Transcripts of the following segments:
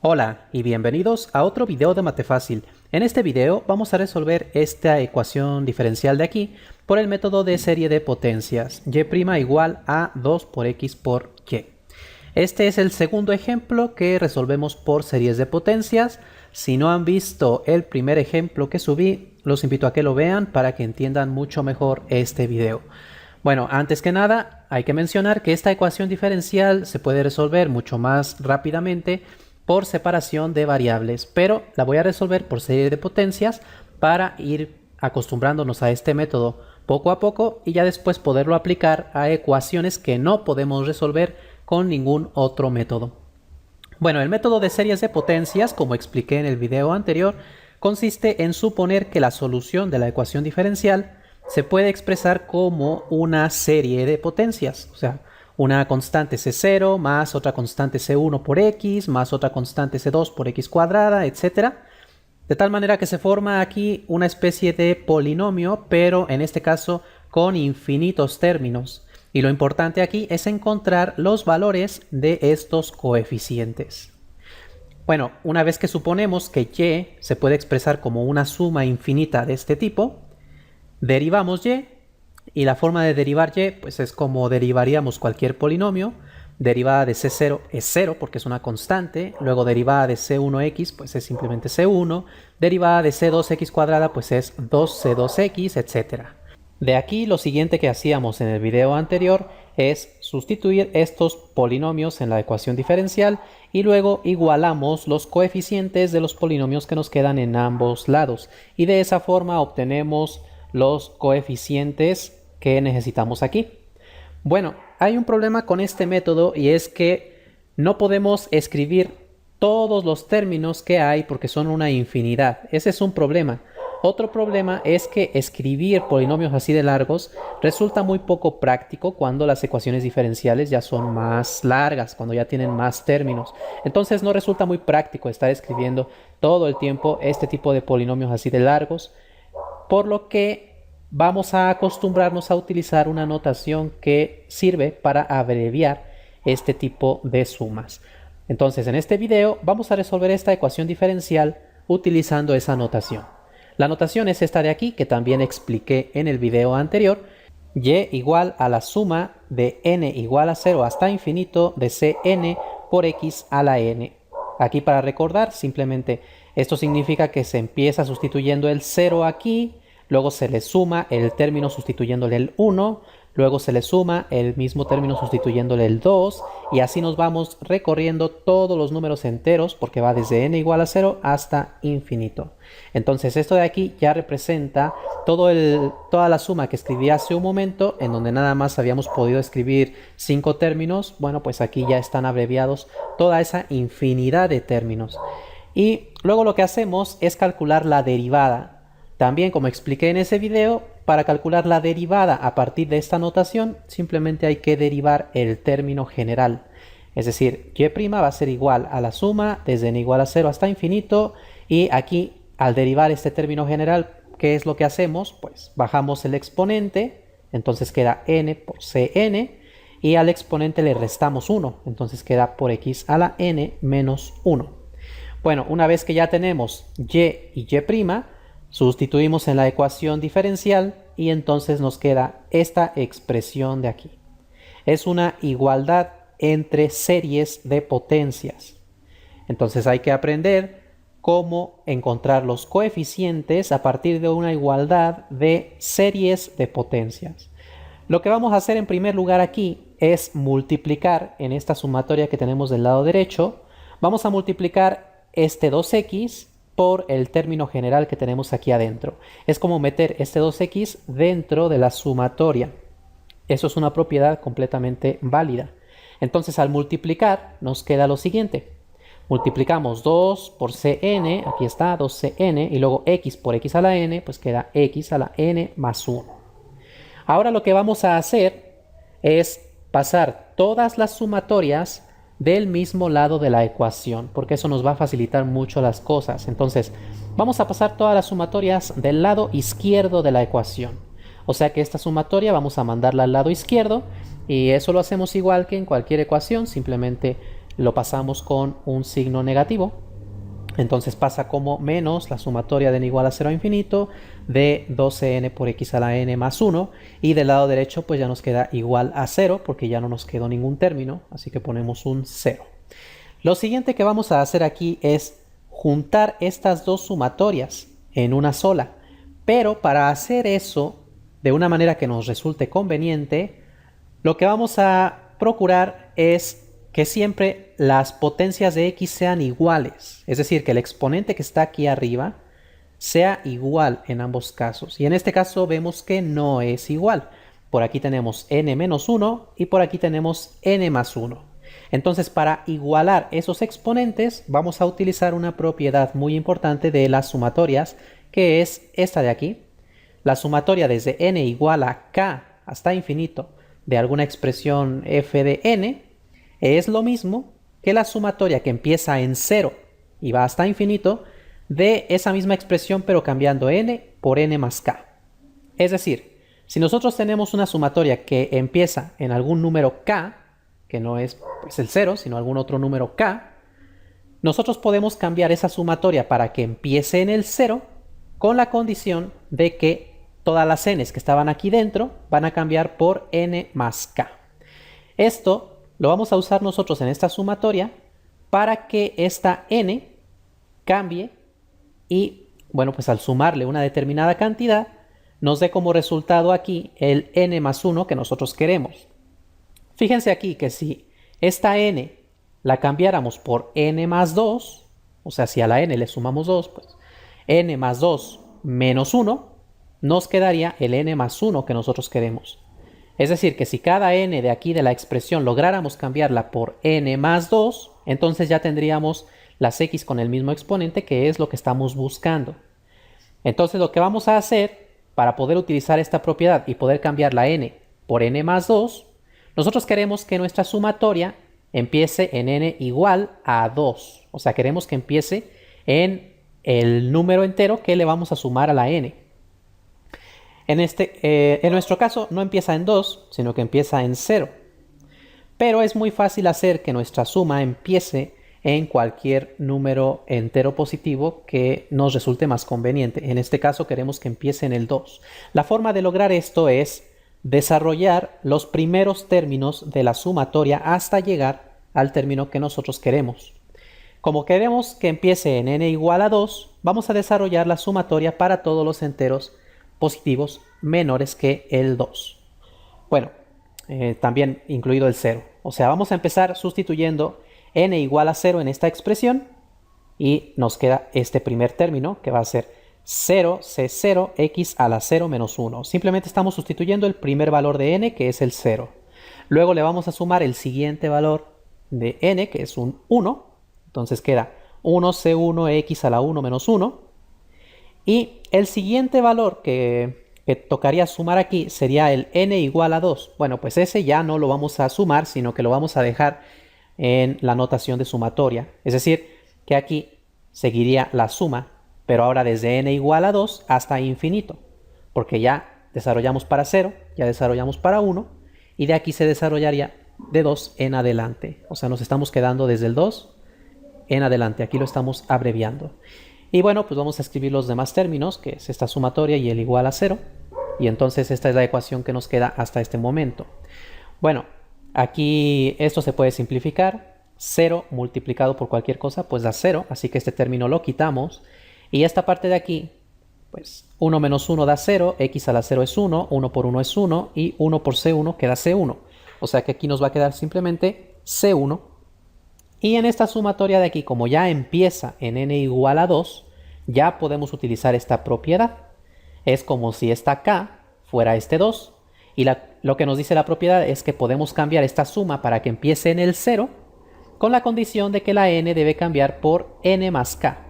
Hola y bienvenidos a otro video de Mate Fácil. En este video vamos a resolver esta ecuación diferencial de aquí por el método de serie de potencias, y' igual a 2 por x por y. Este es el segundo ejemplo que resolvemos por series de potencias. Si no han visto el primer ejemplo que subí, los invito a que lo vean para que entiendan mucho mejor este video. Bueno, antes que nada hay que mencionar que esta ecuación diferencial se puede resolver mucho más rápidamente por separación de variables, pero la voy a resolver por serie de potencias para ir acostumbrándonos a este método poco a poco y ya después poderlo aplicar a ecuaciones que no podemos resolver con ningún otro método. Bueno, el método de series de potencias, como expliqué en el video anterior, consiste en suponer que la solución de la ecuación diferencial se puede expresar como una serie de potencias, o sea, una constante C0 más otra constante C1 por X más otra constante C2 por X cuadrada, etc. De tal manera que se forma aquí una especie de polinomio, pero en este caso con infinitos términos. Y lo importante aquí es encontrar los valores de estos coeficientes. Bueno, una vez que suponemos que y se puede expresar como una suma infinita de este tipo, derivamos y. Y la forma de derivar y pues es como derivaríamos cualquier polinomio. Derivada de C0 es 0 porque es una constante. Luego derivada de C1x pues es simplemente C1. Derivada de C2x cuadrada pues es 2C2x, etc. De aquí lo siguiente que hacíamos en el video anterior es sustituir estos polinomios en la ecuación diferencial y luego igualamos los coeficientes de los polinomios que nos quedan en ambos lados. Y de esa forma obtenemos los coeficientes que necesitamos aquí. Bueno, hay un problema con este método y es que no podemos escribir todos los términos que hay porque son una infinidad. Ese es un problema. Otro problema es que escribir polinomios así de largos resulta muy poco práctico cuando las ecuaciones diferenciales ya son más largas, cuando ya tienen más términos. Entonces no resulta muy práctico estar escribiendo todo el tiempo este tipo de polinomios así de largos, por lo que vamos a acostumbrarnos a utilizar una notación que sirve para abreviar este tipo de sumas. Entonces, en este video vamos a resolver esta ecuación diferencial utilizando esa notación. La notación es esta de aquí, que también expliqué en el video anterior. Y igual a la suma de n igual a 0 hasta infinito de cn por x a la n. Aquí para recordar, simplemente esto significa que se empieza sustituyendo el 0 aquí, luego se le suma el término sustituyéndole el 1, luego se le suma el mismo término sustituyéndole el 2, y así nos vamos recorriendo todos los números enteros, porque va desde n igual a 0 hasta infinito. Entonces esto de aquí ya representa toda la suma que escribí hace un momento, en donde nada más habíamos podido escribir 5 términos. Bueno, pues aquí ya están abreviados toda esa infinidad de términos. Y luego lo que hacemos es calcular la derivada. También, como expliqué en ese video, para calcular la derivada a partir de esta notación, simplemente hay que derivar el término general. Es decir, y' va a ser igual a la suma desde n igual a 0 hasta infinito, y aquí, al derivar este término general, ¿qué es lo que hacemos? Pues bajamos el exponente, entonces queda n por cn, y al exponente le restamos 1, entonces queda por x a la n menos 1. Bueno, una vez que ya tenemos y y', sustituimos en la ecuación diferencial y entonces nos queda esta expresión de aquí. Es una igualdad entre series de potencias. Entonces hay que aprender cómo encontrar los coeficientes a partir de una igualdad de series de potencias. Lo que vamos a hacer en primer lugar aquí es multiplicar en esta sumatoria que tenemos del lado derecho. Vamos a multiplicar este 2x por el término general que tenemos aquí adentro. Es como meter este 2x dentro de la sumatoria. Eso es una propiedad completamente válida. Entonces al multiplicar nos queda lo siguiente. Multiplicamos 2 por cn, aquí está 2cn, y luego x por x a la n, pues queda x a la n más 1. Ahora lo que vamos a hacer es pasar todas las sumatorias del mismo lado de la ecuación, porque eso nos va a facilitar mucho las cosas. Entonces vamos a pasar todas las sumatorias del lado izquierdo de la ecuación, o sea que esta sumatoria vamos a mandarla al lado izquierdo, y eso lo hacemos igual que en cualquier ecuación. Simplemente lo pasamos con un signo negativo. Entonces pasa como menos la sumatoria de n igual a 0 a infinito de 12n por x a la n más 1. Y del lado derecho pues ya nos queda igual a 0 porque ya no nos quedó ningún término. Así que ponemos un 0. Lo siguiente que vamos a hacer aquí es juntar estas dos sumatorias en una sola. Pero para hacer eso de una manera que nos resulte conveniente, lo que vamos a procurar es que siempre las potencias de x sean iguales. Es decir, que el exponente que está aquí arriba sea igual en ambos casos. Y en este caso vemos que no es igual. Por aquí tenemos n menos 1 y por aquí tenemos n más 1. Entonces, para igualar esos exponentes, vamos a utilizar una propiedad muy importante de las sumatorias, que es esta de aquí. La sumatoria desde n igual a k hasta infinito de alguna expresión f de n es lo mismo que la sumatoria que empieza en 0 y va hasta infinito de esa misma expresión, pero cambiando n por n más k. Es decir, si nosotros tenemos una sumatoria que empieza en algún número k, que no es pues, el 0, sino algún otro número k, nosotros podemos cambiar esa sumatoria para que empiece en el 0 con la condición de que todas las n's que estaban aquí dentro van a cambiar por n más k. Esto lo vamos a usar nosotros en esta sumatoria para que esta n cambie y, bueno, pues al sumarle una determinada cantidad, nos dé como resultado aquí el n más 1 que nosotros queremos. Fíjense aquí que si esta n la cambiáramos por n más 2, o sea, si a la n le sumamos 2, pues n más 2 menos 1, nos quedaría el n más 1 que nosotros queremos. Es decir, que si cada n de aquí de la expresión lográramos cambiarla por n más 2, entonces ya tendríamos las x con el mismo exponente, que es lo que estamos buscando. Entonces lo que vamos a hacer para poder utilizar esta propiedad y poder cambiar la n por n más 2, nosotros queremos que nuestra sumatoria empiece en n igual a 2. O sea, queremos que empiece en el número entero que le vamos a sumar a la n. En nuestro caso no empieza en 2, sino que empieza en 0. Pero es muy fácil hacer que nuestra suma empiece en cualquier número entero positivo que nos resulte más conveniente. En este caso queremos que empiece en el 2. La forma de lograr esto es desarrollar los primeros términos de la sumatoria hasta llegar al término que nosotros queremos. Como queremos que empiece en n igual a 2, vamos a desarrollar la sumatoria para todos los enteros positivos menores que el 2. Bueno, también incluido el 0. O sea, vamos a empezar sustituyendo n igual a 0 en esta expresión y nos queda este primer término que va a ser 0c0 x a la 0 menos 1. Simplemente estamos sustituyendo el primer valor de n, que es el 0. Luego le vamos a sumar el siguiente valor de n, que es un 1. Entonces queda 1c1 x a la 1 menos 1. Y el siguiente valor que tocaría sumar aquí sería el n igual a 2. Bueno, pues ese ya no lo vamos a sumar, sino que lo vamos a dejar en la notación de sumatoria. Es decir, que aquí seguiría la suma, pero ahora desde n igual a 2 hasta infinito. Porque ya desarrollamos para 0, ya desarrollamos para 1, y de aquí se desarrollaría de 2 en adelante. O sea, nos estamos quedando desde el 2 en adelante. Aquí lo estamos abreviando. Y bueno, pues vamos a escribir los demás términos, que es esta sumatoria y el igual a 0. Y entonces esta es la ecuación que nos queda hasta este momento. Bueno, aquí esto se puede simplificar. 0 multiplicado por cualquier cosa, pues da 0. Así que este término lo quitamos. Y esta parte de aquí, pues 1 menos 1 da 0. X a la 0 es 1. 1 por 1 es 1. Y 1 por C1 queda C1. O sea que aquí nos va a quedar simplemente C1. Y en esta sumatoria de aquí, como ya empieza en n igual a 2, ya podemos utilizar esta propiedad. Es como si esta k fuera este 2. Y lo que nos dice la propiedad es que podemos cambiar esta suma para que empiece en el 0, con la condición de que la n debe cambiar por n más k.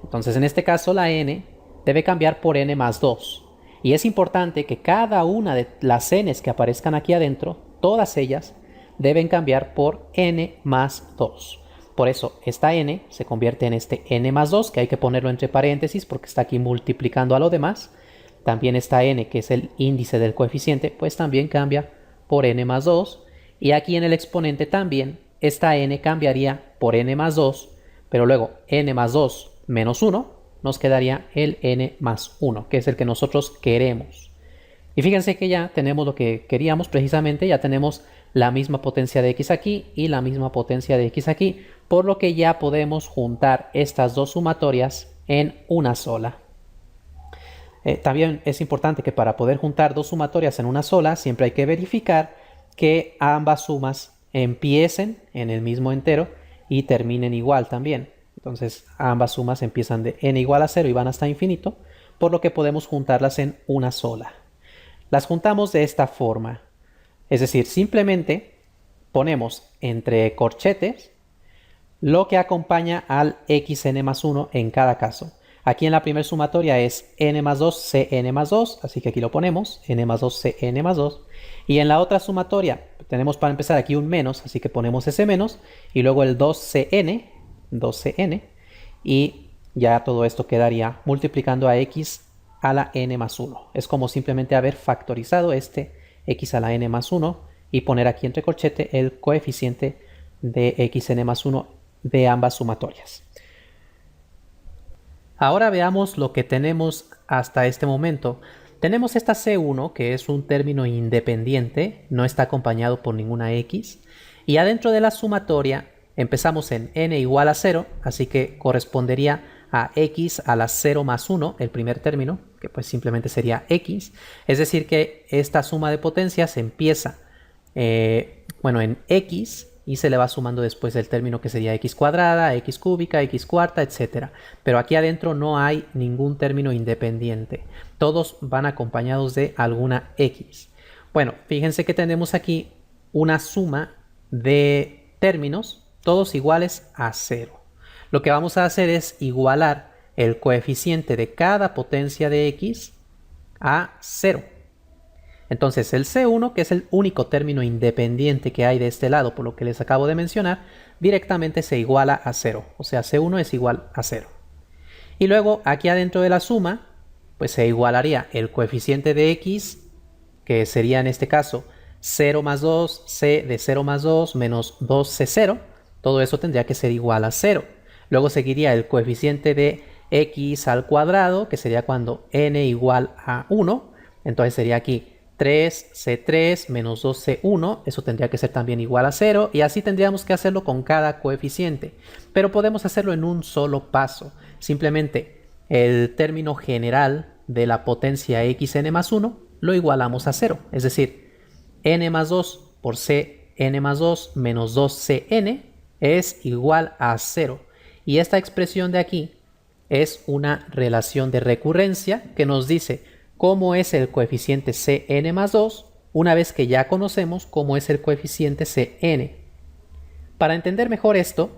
Entonces en este caso la n debe cambiar por n más 2. Y es importante que cada una de las n's que aparezcan aquí adentro, todas ellas, deben cambiar por n más 2. Por eso esta n se convierte en este n más 2, que hay que ponerlo entre paréntesis porque está aquí multiplicando a lo demás. También esta n, que es el índice del coeficiente, pues también cambia por n más 2. Y aquí en el exponente también esta n cambiaría por n más 2, pero luego n más 2 menos 1, nos quedaría el n más 1, que es el que nosotros queremos. Y fíjense que ya tenemos lo que queríamos precisamente, ya tenemos la misma potencia de x aquí y la misma potencia de x aquí, por lo que ya podemos juntar estas dos sumatorias en una sola. También es importante que para poder juntar dos sumatorias en una sola, siempre hay que verificar que ambas sumas empiecen en el mismo entero y terminen igual también. Entonces ambas sumas empiezan de n igual a 0 y van hasta infinito, por lo que podemos juntarlas en una sola. Las juntamos de esta forma, es decir, simplemente ponemos entre corchetes lo que acompaña al xn más 1 en cada caso. Aquí en la primera sumatoria es n más 2 cn más 2, así que aquí lo ponemos, n más 2 cn más 2. Y en la otra sumatoria tenemos para empezar aquí un menos, así que ponemos ese menos, y luego el 2cn, y ya todo esto quedaría multiplicando a x a la n más 1. Es como simplemente haber factorizado este x a la n más 1 y poner aquí entre corchete el coeficiente de xn más 1 de ambas sumatorias. Ahora veamos lo que tenemos hasta este momento. Tenemos esta C1, que es un término independiente, no está acompañado por ninguna X. Y adentro de la sumatoria empezamos en n igual a 0, así que correspondería a x a la 0 más 1, el primer término, que pues simplemente sería x. Es decir que esta suma de potencias empieza en x, y se le va sumando después el término que sería x cuadrada, x cúbica, x cuarta, etc. Pero aquí adentro no hay ningún término independiente. Todos van acompañados de alguna x. Bueno, fíjense que tenemos aquí una suma de términos, todos iguales a 0. Lo que vamos a hacer es igualar el coeficiente de cada potencia de x a 0. Entonces el C1, que es el único término independiente que hay de este lado, por lo que les acabo de mencionar, directamente se iguala a 0. O sea, C1 es igual a 0. Y luego aquí adentro de la suma, pues se igualaría el coeficiente de x, que sería en este caso 0 más 2, c de 0 más 2 menos 2c0. Todo eso tendría que ser igual a 0. Luego seguiría el coeficiente de x al cuadrado, que sería cuando n igual a 1. Entonces sería aquí 3c3 menos 2c1, eso tendría que ser también igual a 0, y así tendríamos que hacerlo con cada coeficiente. Pero podemos hacerlo en un solo paso. Simplemente el término general de la potencia xn más 1 lo igualamos a 0. Es decir, n más 2 por cn más 2 menos 2cn es igual a 0. Y esta expresión de aquí es una relación de recurrencia que nos dice cómo es el coeficiente cn más 2 una vez que ya conocemos cómo es el coeficiente cn. Para entender mejor esto,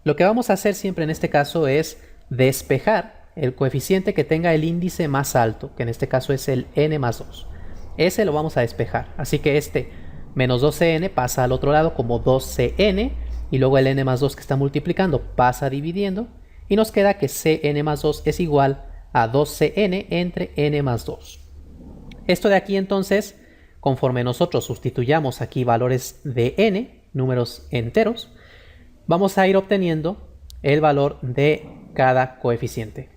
lo que vamos a hacer siempre en este caso es despejar el coeficiente que tenga el índice más alto, que en este caso es el n más 2. Ese lo vamos a despejar, así que este menos 2cn pasa al otro lado como 2cn, y luego el n más 2 que está multiplicando pasa dividiendo, y nos queda que cn más 2 es igual a 2cn entre n más 2. Esto de aquí entonces, conforme nosotros sustituyamos aquí valores de n, números enteros, vamos a ir obteniendo el valor de cada coeficiente.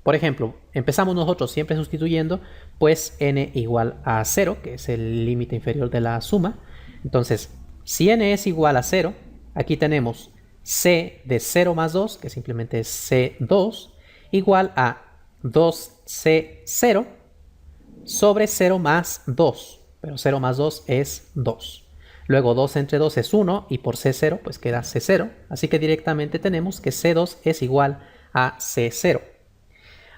Por ejemplo, empezamos nosotros siempre sustituyendo pues n igual a 0, que es el límite inferior de la suma. Entonces, si n es igual a 0, aquí tenemos c de 0 más 2, que simplemente es c2, igual a 2c0 sobre 0 más 2, pero 0 más 2 es 2. Luego 2 entre 2 es 1 y por c0 pues queda c0, así que directamente tenemos que c2 es igual a c0.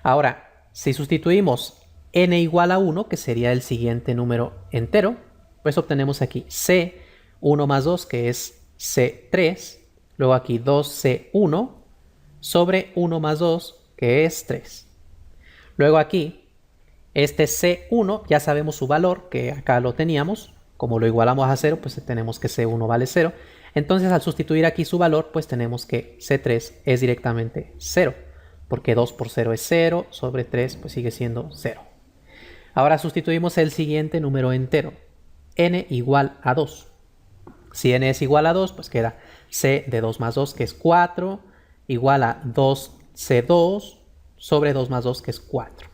Ahora, si sustituimos n igual a 1, que sería el siguiente número entero, pues obtenemos aquí c1 más 2, que es c3, luego aquí 2c1 sobre 1 más 2, que es 3. Luego aquí, este C1 ya sabemos su valor, que acá lo teníamos. Como lo igualamos a 0, pues tenemos que C1 vale 0. Entonces al sustituir aquí su valor, pues tenemos que C3 es directamente 0. Porque 2 por 0 es 0, sobre 3 pues sigue siendo 0. Ahora sustituimos el siguiente número entero, n igual a 2. Si n es igual a 2, pues queda C de 2 más 2, que es 4, igual a 2C2 sobre 2 más 2, que es 4.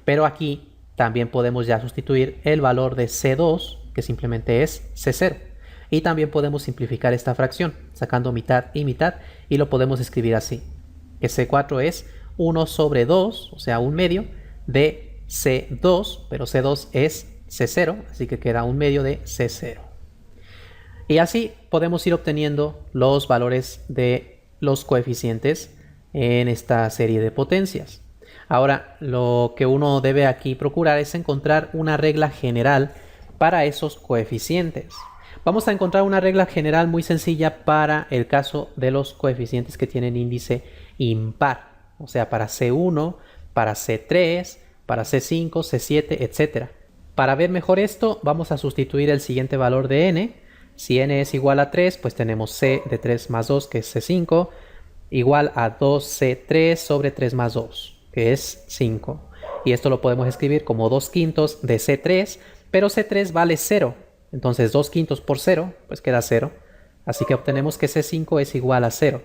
Pero aquí también podemos ya sustituir el valor de C2, que simplemente es C0. Y también podemos simplificar esta fracción, sacando mitad, y lo podemos escribir así, que C4 es 1 sobre 2, o sea, 1/2 de C2, pero C2 es C0, así que queda 1/2 de C0. Y así podemos ir obteniendo los valores de los coeficientes en esta serie de potencias. Ahora, lo que uno debe aquí procurar es encontrar una regla general para esos coeficientes. Vamos a encontrar una regla general muy sencilla para el caso de los coeficientes que tienen índice impar, o sea, para C1, para C3, para C5, C7, etc. Para ver mejor esto, vamos a sustituir el siguiente valor de n. Si n es igual a 3, pues tenemos c de 3 más 2, que es C5, igual a 2C3 sobre 3 más 2, que es 5. Y esto lo podemos escribir como 2/5 de C3, pero C3 vale 0. Entonces 2/5 por 0, pues queda 0. Así que obtenemos que C5 es igual a 0.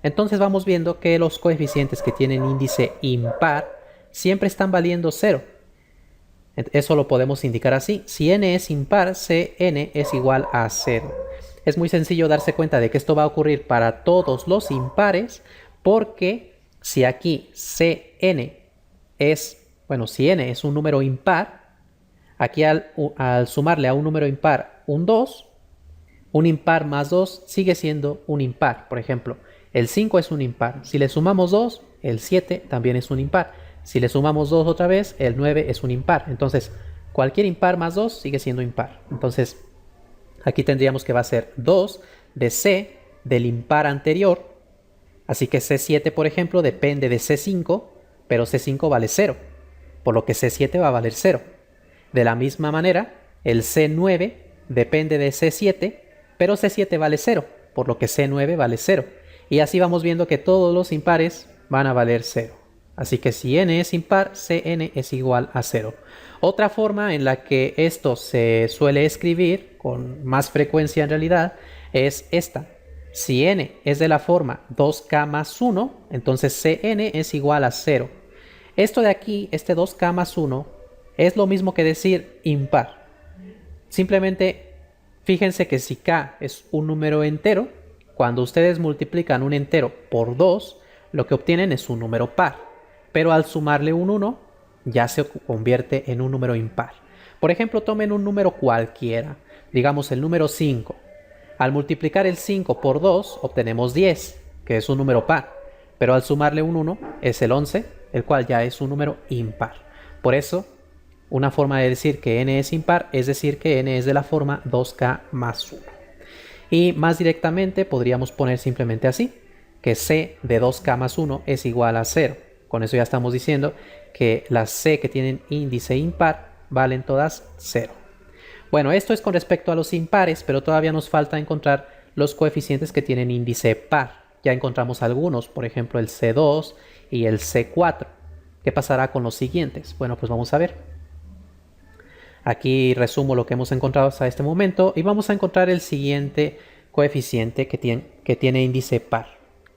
Entonces vamos viendo que los coeficientes que tienen índice impar siempre están valiendo 0. Eso lo podemos indicar así. Si n es impar, Cn es igual a 0. Es muy sencillo darse cuenta de que esto va a ocurrir para todos los impares, porque si aquí Cn es, si n es un número impar, aquí al sumarle a un número impar un 2, un impar más 2 sigue siendo un impar. Por ejemplo, el 5 es un impar. Si le sumamos 2, el 7 también es un impar. Si le sumamos 2 otra vez, el 9 es un impar. Entonces, cualquier impar más 2 sigue siendo impar. Entonces, aquí tendríamos que va a ser 2 de C del impar anterior. Así que C7, por ejemplo, depende de C5, pero C5 vale 0, por lo que C7 va a valer 0. De la misma manera, el C9 depende de C7, pero C7 vale 0, por lo que C9 vale 0. Y así vamos viendo que todos los impares van a valer 0. Así que si n es impar, Cn es igual a 0. Otra forma en la que esto se suele escribir con más frecuencia en realidad es esta. Si n es de la forma 2k más 1, entonces Cn es igual a 0. Esto de aquí, este 2k más 1, es lo mismo que decir impar. Simplemente fíjense que si k es un número entero, cuando ustedes multiplican un entero por 2, lo que obtienen es un número par. Pero al sumarle un 1, ya se convierte en un número impar. Por ejemplo, tomen un número cualquiera, digamos el número 5. Al multiplicar el 5 por 2, obtenemos 10, que es un número par. Pero al sumarle un 1, es el 11, el cual ya es un número impar. Por eso, una forma de decir que n es impar es decir que n es de la forma 2k más 1. Y más directamente podríamos poner simplemente así, que c de 2k más 1 es igual a 0. Con eso ya estamos diciendo que las C que tienen índice impar valen todas 0. Bueno, esto es con respecto a los impares, pero todavía nos falta encontrar los coeficientes que tienen índice par. Ya encontramos algunos, por ejemplo el C2 y el C4. ¿Qué pasará con los siguientes? Bueno, pues vamos a ver. Aquí resumo lo que hemos encontrado hasta este momento y vamos a encontrar el siguiente coeficiente que tiene índice par.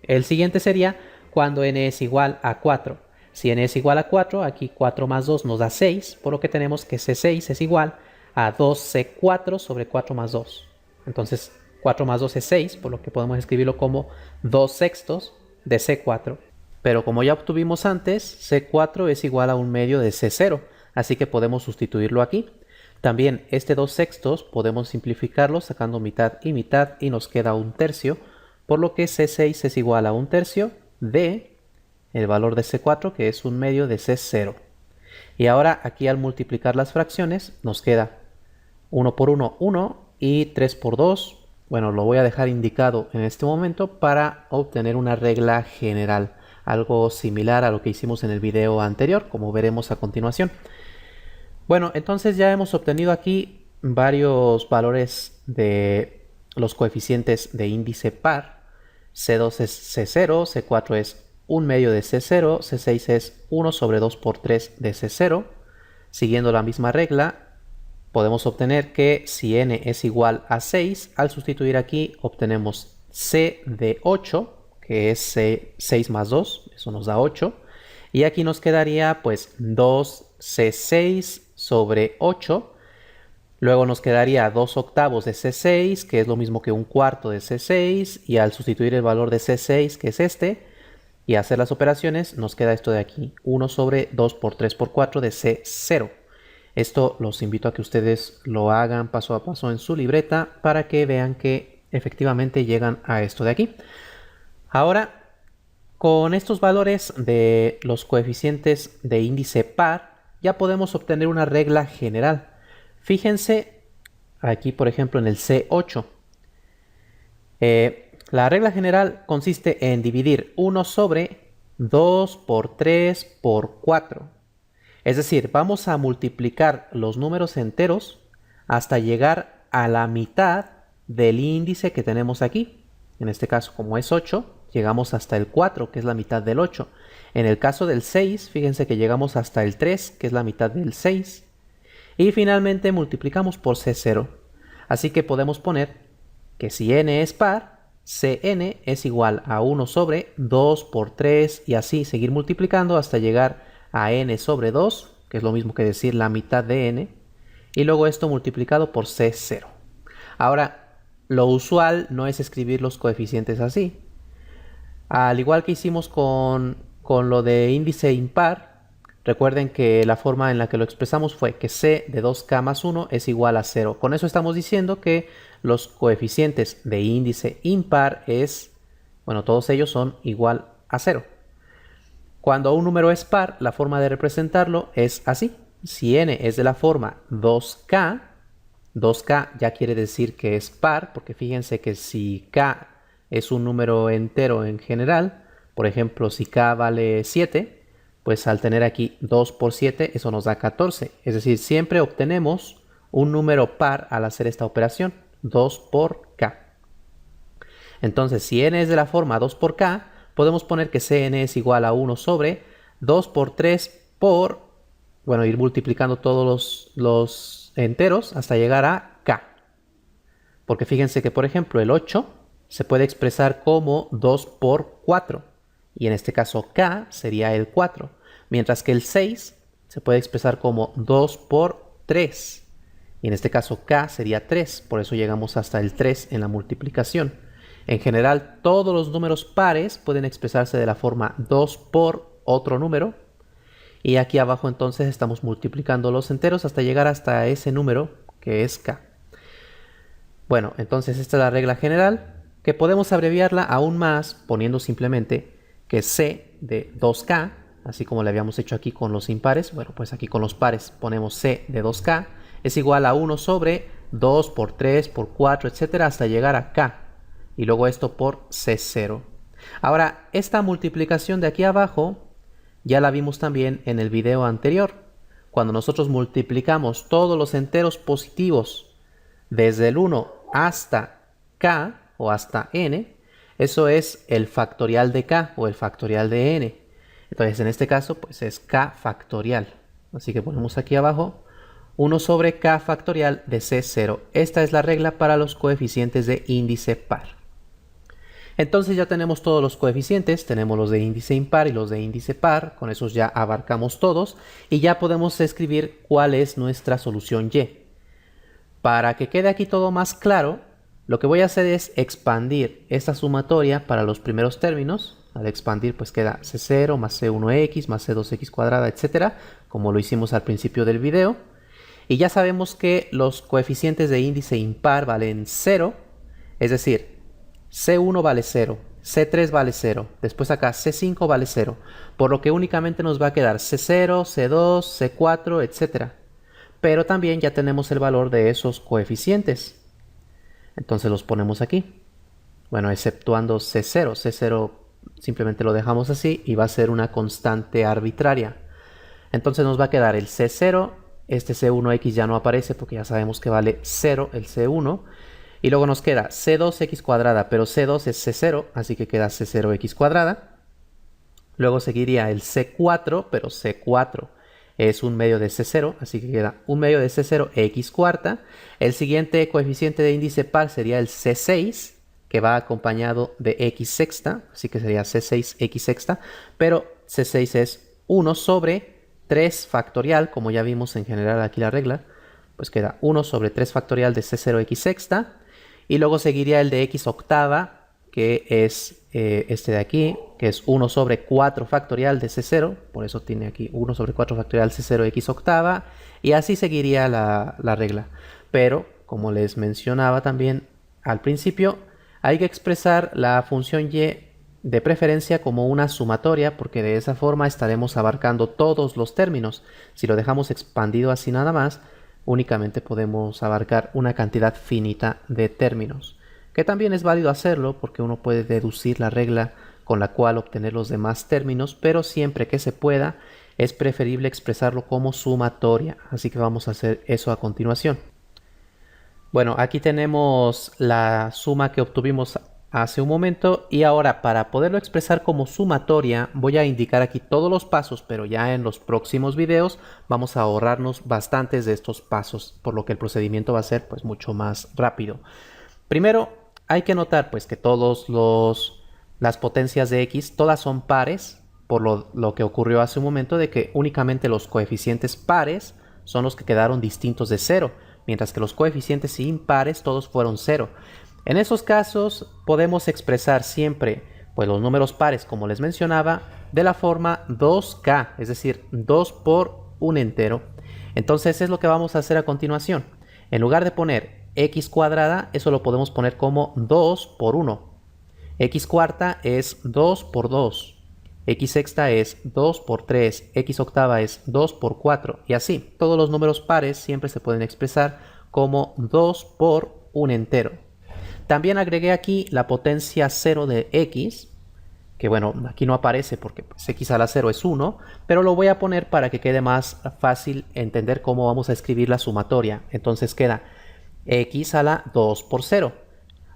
El siguiente sería cuando n es igual a 4. Si n es igual a 4, aquí 4 más 2 nos da 6, por lo que tenemos que C6 es igual a 2C4 sobre 4 más 2. Entonces 4 más 2 es 6, por lo que podemos escribirlo como 2/6 de C4. Pero como ya obtuvimos antes, C4 es igual a 1/2 de C0, así que podemos sustituirlo aquí. También este 2/6 podemos simplificarlo sacando mitad y nos queda 1/3, por lo que C6 es igual a 1/3 de el valor de C4, que es 1/2 de C0. Y ahora aquí al multiplicar las fracciones nos queda 1 por 1, 1 y 3 por 2. Bueno, lo voy a dejar indicado en este momento para obtener una regla general, algo similar a lo que hicimos en el video anterior, como veremos a continuación. Bueno, entonces ya hemos obtenido aquí varios valores de los coeficientes de índice par. C2 es C0, C4 es 1/2 de C0, C6 es 1 sobre 2 por 3 de C0. Siguiendo la misma regla, podemos obtener que si n es igual a 6, al sustituir aquí obtenemos C de 8, que es 6 más 2, eso nos da 8. Y aquí nos quedaría pues 2C6 sobre 8. Luego nos quedaría 2 octavos de C6, que es lo mismo que un cuarto de C6. Y al sustituir el valor de C6, que es este, y hacer las operaciones, nos queda esto de aquí. 1 sobre 2 por 3 por 4 de C0. Esto los invito a que ustedes lo hagan paso a paso en su libreta para que vean que efectivamente llegan a esto de aquí. Ahora, con estos valores de los coeficientes de índice par, ya podemos obtener una regla general. Fíjense aquí, por ejemplo, en el C8. La regla general consiste en dividir 1 sobre 2 por 3 por 4. Es decir, vamos a multiplicar los números enteros hasta llegar a la mitad del índice que tenemos aquí. En este caso, como es 8, llegamos hasta el 4, que es la mitad del 8. En el caso del 6, fíjense que llegamos hasta el 3, que es la mitad del 6. Y finalmente multiplicamos por C0. Así que podemos poner que si n es par, Cn es igual a 1 sobre 2 por 3 y así seguir multiplicando hasta llegar a n sobre 2, que es lo mismo que decir la mitad de n, y luego esto multiplicado por C0. Ahora, lo usual no es escribir los coeficientes así. Al igual que hicimos con lo de índice impar, recuerden que la forma en la que lo expresamos fue que c de 2k más 1 es igual a 0. Con eso estamos diciendo que los coeficientes de índice impar todos ellos son igual a 0. Cuando un número es par, la forma de representarlo es así. Si n es de la forma 2k, 2k ya quiere decir que es par, porque fíjense que si k es un número entero en general, por ejemplo, si k vale 7, pues al tener aquí 2 por 7, eso nos da 14. Es decir, siempre obtenemos un número par al hacer esta operación, 2 por k. Entonces, si n es de la forma 2 por k, podemos poner que Cn es igual a 1 sobre 2 por 3 por, ir multiplicando todos los enteros hasta llegar a k. Porque fíjense que, por ejemplo, el 8 se puede expresar como 2 por 4. Y en este caso k sería el 4. Mientras que el 6 se puede expresar como 2 por 3. Y en este caso k sería 3. Por eso llegamos hasta el 3 en la multiplicación. En general, todos los números pares pueden expresarse de la forma 2 por otro número. Y aquí abajo entonces estamos multiplicando los enteros hasta llegar hasta ese número que es k. Bueno, entonces esta es la regla general, que podemos abreviarla aún más poniendo simplemente que c de 2k, así como le habíamos hecho aquí con los impares, pues aquí con los pares ponemos c de 2k, es igual a 1 sobre 2 por 3 por 4, etcétera, hasta llegar a k. Y luego esto por C0. Ahora, esta multiplicación de aquí abajo ya la vimos también en el video anterior. Cuando nosotros multiplicamos todos los enteros positivos desde el 1 hasta k o hasta n, eso es el factorial de k o el factorial de n. Entonces, en este caso, pues es k factorial. Así que ponemos aquí abajo 1 sobre k factorial de C0. Esta es la regla para los coeficientes de índice par. Entonces ya tenemos todos los coeficientes, tenemos los de índice impar y los de índice par, con esos ya abarcamos todos y ya podemos escribir cuál es nuestra solución y. Para que quede aquí todo más claro, lo que voy a hacer es expandir esta sumatoria para los primeros términos. Al expandir pues queda C0 más C1x más C2x cuadrada, etcétera, como lo hicimos al principio del video. Y ya sabemos que los coeficientes de índice impar valen 0, es decir, C1 vale 0, C3 vale 0, después acá C5 vale 0, por lo que únicamente nos va a quedar C0, C2, C4, etc. Pero también ya tenemos el valor de esos coeficientes. Entonces los ponemos aquí. Exceptuando C0. C0 simplemente lo dejamos así y va a ser una constante arbitraria. Entonces nos va a quedar el C0, este C1x ya no aparece porque ya sabemos que vale 0 el C1. Y luego nos queda C2x cuadrada, pero C2 es C0, así que queda C0x cuadrada. Luego seguiría el C4, pero C4 es un medio de C0, así que queda un medio de C0 x cuarta. El siguiente coeficiente de índice par sería el C6, que va acompañado de x sexta, así que sería C6x sexta, pero C6 es 1 sobre 3 factorial, como ya vimos en general aquí la regla, pues queda 1 sobre 3 factorial de C0x sexta, y luego seguiría el de x octava, que es este de aquí, que es 1 sobre 4 factorial de C0, por eso tiene aquí 1 sobre 4 factorial C0x octava, y así seguiría la regla. Pero, como les mencionaba también al principio, hay que expresar la función y de preferencia como una sumatoria, porque de esa forma estaremos abarcando todos los términos. Si lo dejamos expandido así nada más, únicamente podemos abarcar una cantidad finita de términos, que también es válido hacerlo porque uno puede deducir la regla con la cual obtener los demás términos, pero siempre que se pueda es preferible expresarlo como sumatoria, así que vamos a hacer eso a continuación. Bueno, aquí tenemos la suma que obtuvimos hace un momento y ahora para poderlo expresar como sumatoria voy a indicar aquí todos los pasos, pero ya en los próximos videos vamos a ahorrarnos bastantes de estos pasos, por lo que el procedimiento va a ser pues mucho más rápido. Primero hay que notar pues que las potencias de x todas son pares, por lo que ocurrió hace un momento de que únicamente los coeficientes pares son los que quedaron distintos de 0, mientras que los coeficientes impares todos fueron 0. En esos casos podemos expresar siempre pues, los números pares, como les mencionaba, de la forma 2k, es decir, 2 por un entero. Entonces es lo que vamos a hacer a continuación. En lugar de poner x cuadrada, eso lo podemos poner como 2 por 1. X cuarta es 2 por 2. X sexta es 2 por 3, x octava es 2 por 4 y así. Todos los números pares siempre se pueden expresar como 2 por un entero. También agregué aquí la potencia 0 de x, que bueno, aquí no aparece porque pues, x a la 0 es 1, pero lo voy a poner para que quede más fácil entender cómo vamos a escribir la sumatoria. Entonces queda x a la 2 por 0,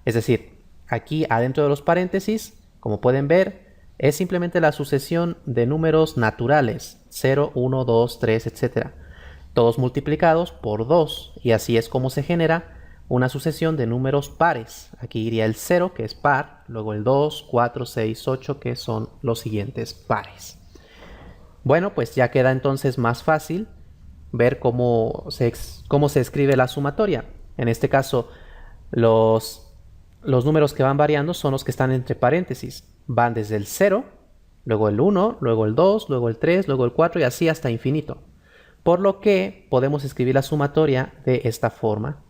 es decir, aquí adentro de los paréntesis, como pueden ver, es simplemente la sucesión de números naturales, 0, 1, 2, 3, etc. Todos multiplicados por 2, y así es como se genera una sucesión de números pares. Aquí iría el 0, que es par, luego el 2, 4, 6, 8, que son los siguientes pares. Bueno, pues ya queda entonces más fácil ver cómo se escribe la sumatoria. En este caso, los números que van variando son los que están entre paréntesis. Van desde el 0, luego el 1, luego el 2, luego el 3, luego el 4 y así hasta infinito. Por lo que podemos escribir la sumatoria de esta forma.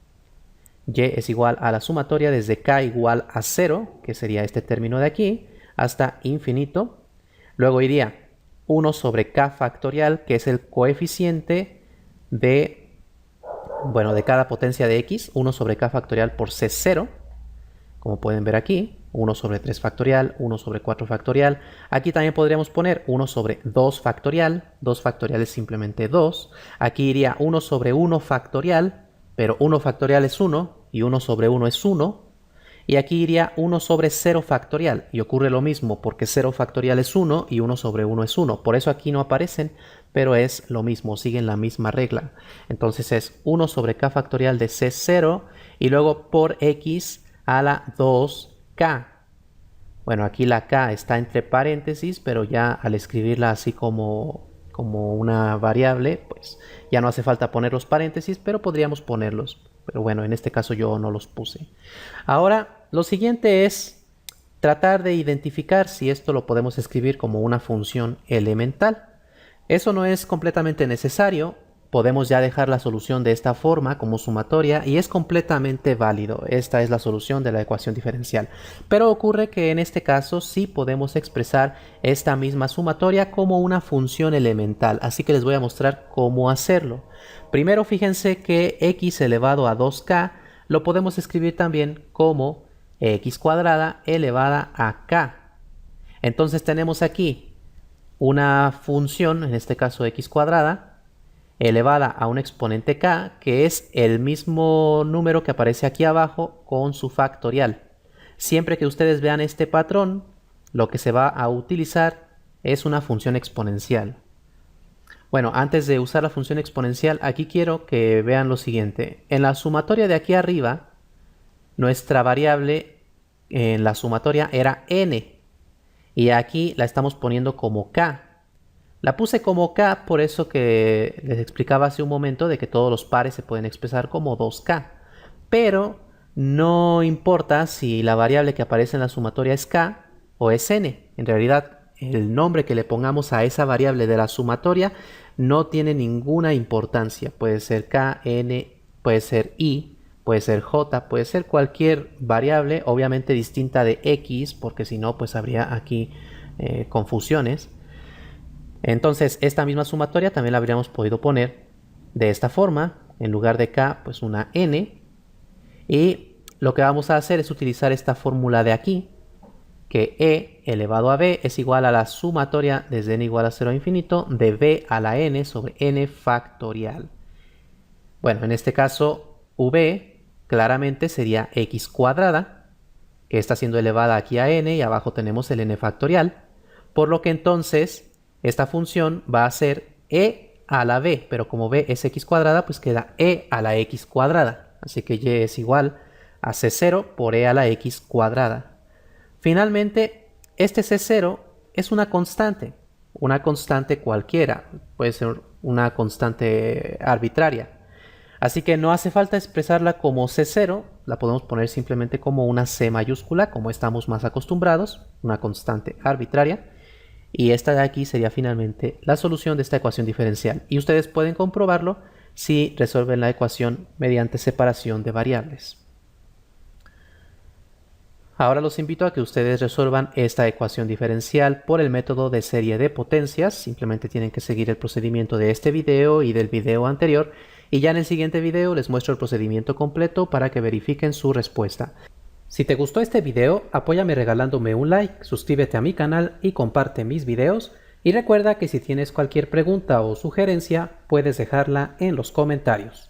Y es igual a la sumatoria desde k igual a 0, que sería este término de aquí, hasta infinito. Luego iría 1 sobre k factorial, que es el coeficiente de cada potencia de x, 1 sobre k factorial por c0, como pueden ver aquí, 1 sobre 3 factorial, 1 sobre 4 factorial. Aquí también podríamos poner 1 sobre 2 factorial, 2 factorial es simplemente 2. Aquí iría 1 sobre 1 factorial, pero 1 factorial es 1 y 1 sobre 1 es 1. Y aquí iría 1 sobre 0 factorial, y ocurre lo mismo porque 0 factorial es 1 y 1 sobre 1 es 1. Por eso aquí no aparecen, pero es lo mismo, siguen la misma regla. Entonces es 1 sobre k factorial de c0 y luego por x a la 2k. Bueno, aquí la k está entre paréntesis, pero ya al escribirla así como una variable, pues ya no hace falta poner los paréntesis, pero podríamos ponerlos. Pero bueno, en este caso yo no los puse. Ahora, lo siguiente es tratar de identificar si esto lo podemos escribir como una función elemental. Eso no es completamente necesario. Podemos ya dejar la solución de esta forma como sumatoria y es completamente válido. Esta es la solución de la ecuación diferencial. Pero ocurre que en este caso sí podemos expresar esta misma sumatoria como una función elemental. Así que les voy a mostrar cómo hacerlo. Primero fíjense que x elevado a 2k lo podemos escribir también como x cuadrada elevada a k. Entonces tenemos aquí una función, en este caso x cuadrada, elevada a un exponente k, que es el mismo número que aparece aquí abajo con su factorial. Siempre que ustedes vean este patrón, lo que se va a utilizar es una función exponencial. Bueno, antes de usar la función exponencial, aquí quiero que vean lo siguiente. En la sumatoria de aquí arriba, nuestra variable en la sumatoria era n. Y aquí la estamos poniendo como k. La puse como k por eso que les explicaba hace un momento de que todos los pares se pueden expresar como 2k. Pero no importa si la variable que aparece en la sumatoria es k o es n. En realidad, el nombre que le pongamos a esa variable de la sumatoria no tiene ninguna importancia. Puede ser k, n, puede ser i, puede ser j, puede ser cualquier variable, obviamente distinta de x, porque si no, pues habría aquí confusiones. Entonces, esta misma sumatoria también la habríamos podido poner de esta forma. En lugar de k, pues una n. Y lo que vamos a hacer es utilizar esta fórmula de aquí, que e elevado a b es igual a la sumatoria desde n igual a 0 a infinito de b a la n sobre n factorial. Bueno, en este caso, v claramente sería x cuadrada, que está siendo elevada aquí a n, y abajo tenemos el n factorial. Por lo que entonces esta función va a ser e a la b, pero como b es x cuadrada, pues queda e a la x cuadrada. Así que y es igual a c0 por e a la x cuadrada. Finalmente, este c0 es una constante cualquiera, puede ser una constante arbitraria. Así que no hace falta expresarla como c0, la podemos poner simplemente como una c mayúscula, como estamos más acostumbrados, una constante arbitraria. Y esta de aquí sería finalmente la solución de esta ecuación diferencial. Y ustedes pueden comprobarlo si resuelven la ecuación mediante separación de variables. Ahora los invito a que ustedes resuelvan esta ecuación diferencial por el método de serie de potencias. Simplemente tienen que seguir el procedimiento de este video y del video anterior. Y ya en el siguiente video les muestro el procedimiento completo para que verifiquen su respuesta. Si te gustó este video, apóyame regalándome un like, suscríbete a mi canal y comparte mis videos. Y recuerda que si tienes cualquier pregunta o sugerencia, puedes dejarla en los comentarios.